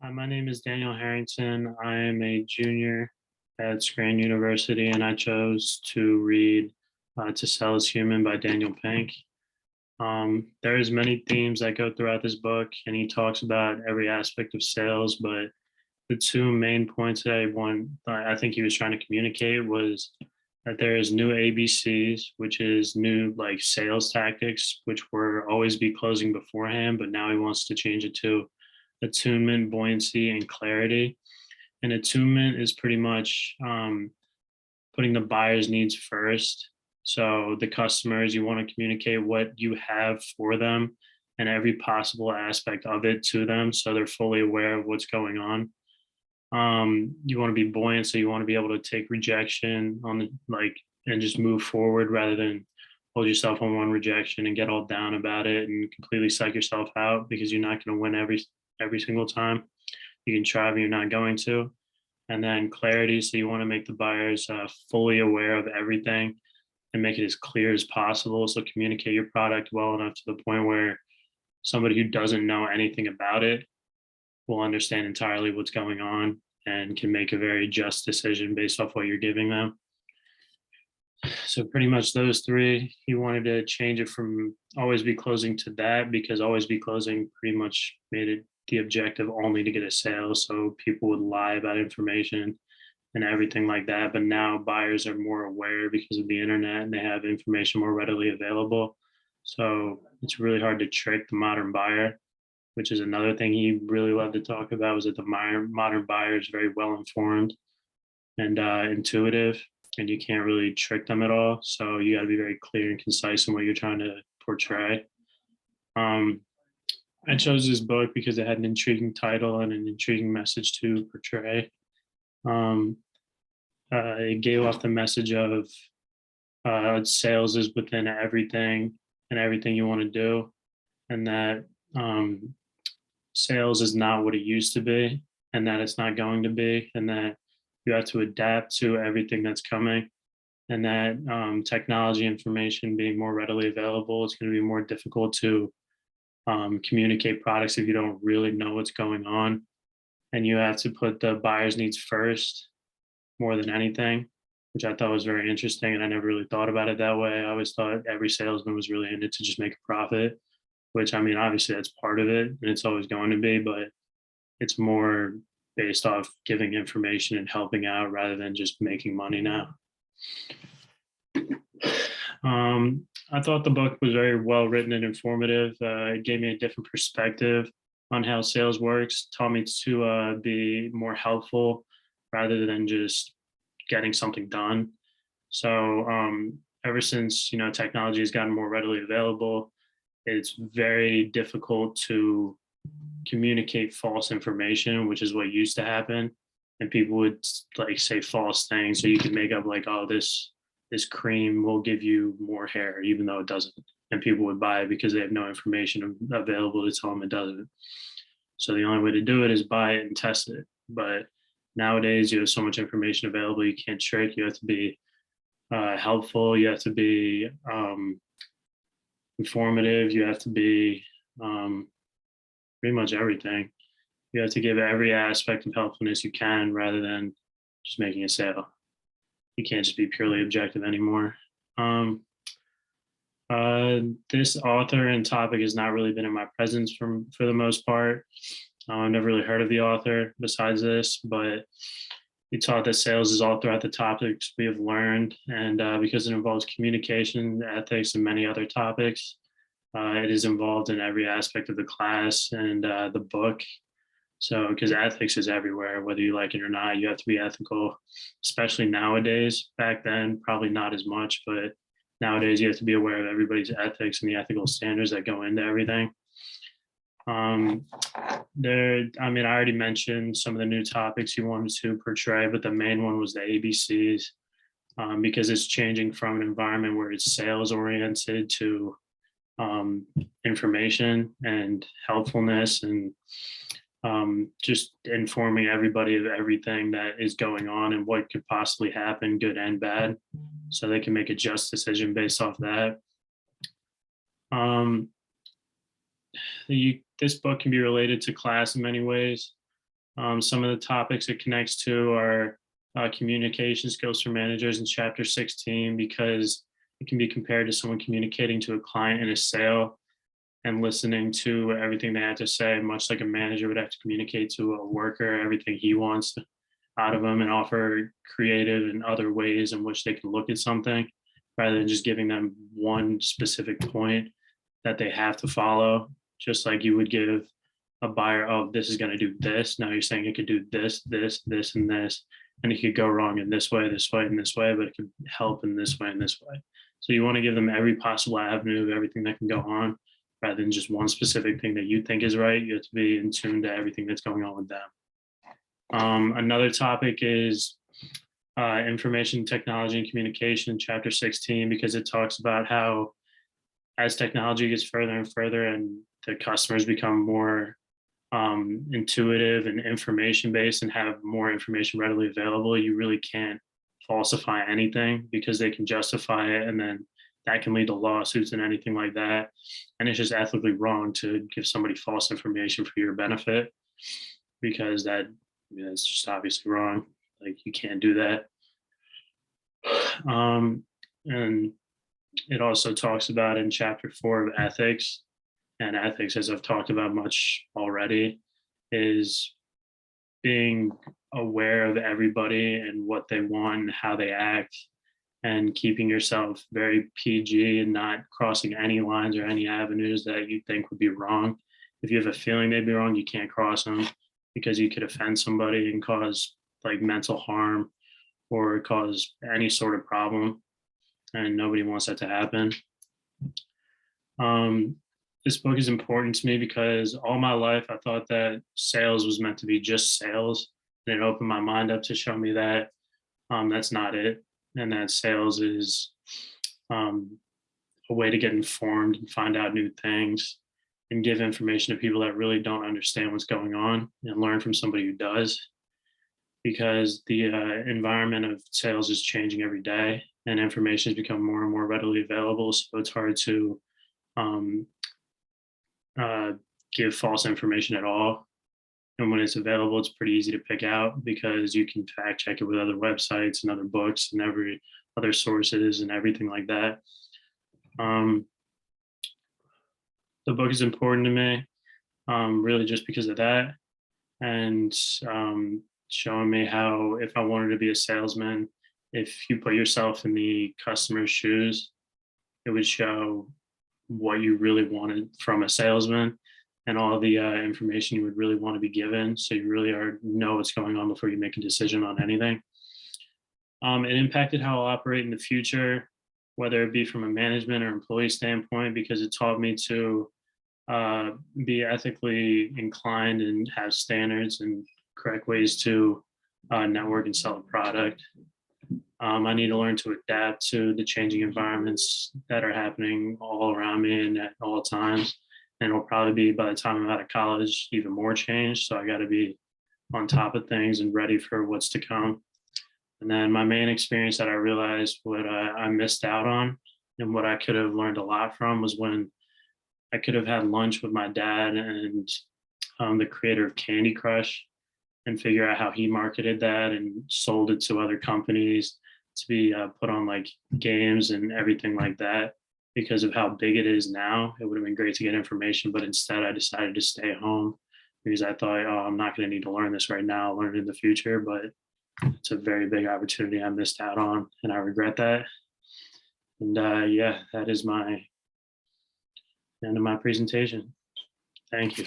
Hi, my name is Daniel Harrington. I am a junior at Scranton University, and I chose to read "To Sell is Human" by Daniel Pink. There's many themes that go throughout this book, and he talks about every aspect of sales. But the two main points that I think he was trying to communicate was that there is new ABCs, which is new like sales tactics, which were always be closing beforehand, but now he wants to change it to attunement, buoyancy, and clarity. And attunement is pretty much putting the buyer's needs first. So the customers, you want to communicate what you have for them and every possible aspect of it to them so they're fully aware of what's going on. You want to be buoyant, so you want to be able to take rejection on the like and just move forward rather than hold yourself on one rejection and get all down about it and completely psych yourself out because you're not going to win every single time. You can try, but you're not going to. And then clarity, so you want to make the buyers fully aware of everything and make it as clear as possible. So communicate your product well enough to the point where somebody who doesn't know anything about it will understand entirely what's going on and can make a very just decision based off what you're giving them. So pretty much those three, he wanted to change it from always be closing to that because always be closing pretty much made it the objective only to get a sale. So people would lie about information and everything like that. But now buyers are more aware because of the internet and they have information more readily available. So it's really hard to trick the modern buyer, which is another thing he really loved to talk about, was that the modern buyer is very well informed and intuitive, and you can't really trick them at all. So you got to be very clear and concise in what you're trying to portray. Um, I chose this book because it had an intriguing title and an intriguing message to portray. Um, it gave off the message of sales is within everything and everything you want to do, and that sales is not what it used to be, and that it's not going to be, and that you have to adapt to everything that's coming, and that technology information being more readily available, it's going to be more difficult to communicate products if you don't really know what's going on. And you have to put the buyer's needs first more than anything, which I thought was very interesting. And I never really thought about it that way. I always thought every salesman was really in it to just make a profit, which I mean, obviously that's part of it and it's always going to be, but it's more based off giving information and helping out rather than just making money now. I thought the book was very well written and informative. It gave me a different perspective on how sales works, taught me to be more helpful rather than just getting something done. So ever since technology has gotten more readily available, it's very difficult to communicate false information, which is what used to happen. And people would like say false things, so you could make up like, "Oh, this cream will give you more hair," even though it doesn't. And people would buy it because they have no information available to tell them it doesn't. So the only way to do it is buy it and test it. But nowadays, you have so much information available, you can't trick. You have to be helpful. You have to be informative. You have to be pretty much everything. You have to give every aspect of helpfulness you can rather than just making a sale. You can't just be purely objective anymore. Um, this author and topic has not really been in my presence for the most part. I've never really heard of the author besides this, but he taught that sales is all throughout the topics we have learned, and because it involves communication, ethics, and many other topics, it is involved in every aspect of the class and the book. So, because ethics is everywhere, whether you like it or not, you have to be ethical, especially nowadays. Back then, probably not as much, but nowadays you have to be aware of everybody's ethics and the ethical standards that go into everything. I mean, I already mentioned some of the new topics you wanted to portray, but the main one was the ABCs, because it's changing from an environment where it's sales oriented to information and helpfulness and just informing everybody of everything that is going on and what could possibly happen, good and bad, so they can make a just decision based off that. This book can be related to class in many ways. Some of the topics it connects to are communication skills for managers in Chapter 16, because it can be compared to someone communicating to a client in a sale and listening to everything they have to say, much like a manager would have to communicate to a worker everything he wants out of them, and offer creative and other ways in which they can look at something rather than just giving them one specific point that they have to follow. Just like you would give a buyer, oh, this is going to do this. Now you're saying it could do this, this, this, and this. And it could go wrong in this way, this way, and this way, but it could help in this way and this way. So you want to give them every possible avenue of everything that can go on rather than just one specific thing that you think is right. You have to be in tune to everything that's going on with them. Another topic is information technology and communication, Chapter 16, because it talks about how as technology gets further and further and the customers become more intuitive and information based and have more information readily available, you really can't falsify anything because they can justify it, and then that can lead to lawsuits and anything like that. And it's just ethically wrong to give somebody false information for your benefit, because it's just obviously wrong. Like, you can't do that. And it also talks about in Chapter 4 of ethics, and ethics, as I've talked about much already, is being aware of everybody and what they want and how they act, and keeping yourself very PG and not crossing any lines or any avenues that you think would be wrong. If you have a feeling they'd be wrong, you can't cross them, because you could offend somebody and cause like mental harm or cause any sort of problem, and nobody wants that to happen. This book is important to me because all my life I thought that sales was meant to be just sales, and it opened my mind up to show me that that's not it, and that sales is a way to get informed and find out new things and give information to people that really don't understand what's going on, and learn from somebody who does, because the environment of sales is changing every day and information has become more and more readily available. So it's hard to give false information at all. And when it's available, it's pretty easy to pick out because you can fact check it with other websites and other books and every other sources and everything like that. The book is important to me, really just because of that. And showing me how, if I wanted to be a salesman, if you put yourself in the customer's shoes, it would show what you really wanted from a salesman and all the information you would really want to be given, so you really know what's going on before you make a decision on anything. It impacted how I'll operate in the future, whether it be from a management or employee standpoint, because it taught me to be ethically inclined and have standards and correct ways to network and sell a product. I need to learn to adapt to the changing environments that are happening all around me and at all times. And it'll probably be, by the time I'm out of college, even more change. So I got to be on top of things and ready for what's to come. And then my main experience that I realized what I missed out on and what I could have learned a lot from was when I could have had lunch with my dad and the creator of Candy Crush, and figure out how he marketed that and sold it to other companies to be put on like games and everything like that. Because of how big it is now, it would have been great to get information, but instead I decided to stay home because I thought, oh, I'm not going to need to learn this right now, I'll learn it in the future. But it's a very big opportunity I missed out on, and I regret that. And yeah, that is my end of my presentation. Thank you.